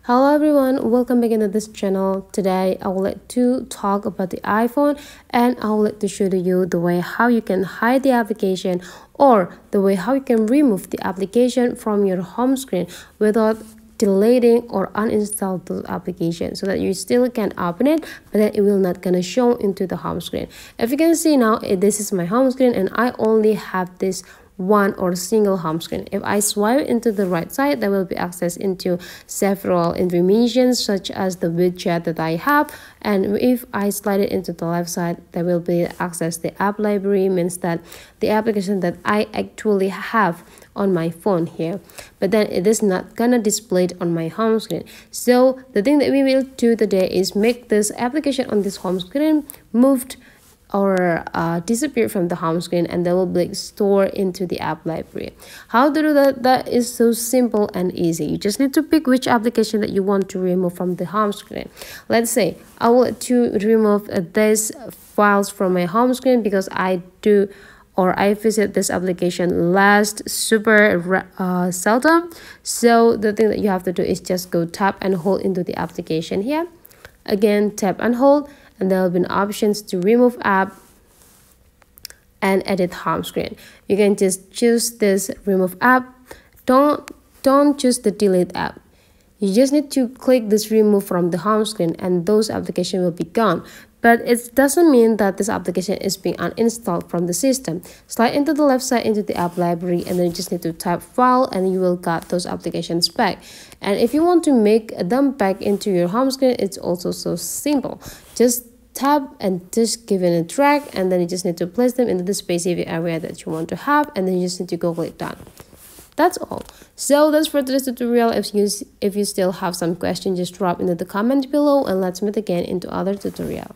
Hello everyone, welcome back into this channel. Today I would like to talk about the iPhone, and I would like to show you the way how you can hide the application or the way how you can remove the application from your home screen without deleting or uninstall those applications, so that you still can open it but then it will not gonna show into the home screen. If you can see now, this is my home screen and I only have this one or single home screen. If I swipe into the right side, there will be access into several information such as the widget that I have, and if I slide it into the left side, there will be access the app library, means that the application that I actually have on my phone here, but then it is not gonna display it on my home screen. So the thing that we will do today is make this application on this home screen moved or disappear from the home screen, and they will be stored into the app library. How to do that? That is so simple and easy. You just need to pick which application that you want to remove from the home screen. Let's say I want to remove these files from my home screen because I visit this application last super seldom. So the thing that you have to do is just go tap and hold into the application here. Again, tap and hold, and there will be options to remove app and edit home screen. You can just choose this remove app. Don't choose the delete app. You just need to click this remove from the home screen and those applications will be gone. But it doesn't mean that this application is being uninstalled from the system. Slide into the left side into the app library, and then you just need to type file and you will get those applications back. And if you want to make them back into your home screen, it's also so simple. Just tap and just give it a drag, and then you just need to place them into the specific area that you want to have, and then you just need to go click done. That's all. So that's for today's tutorial. If you still have some questions, just drop into the comment below, and let's meet again into other tutorial.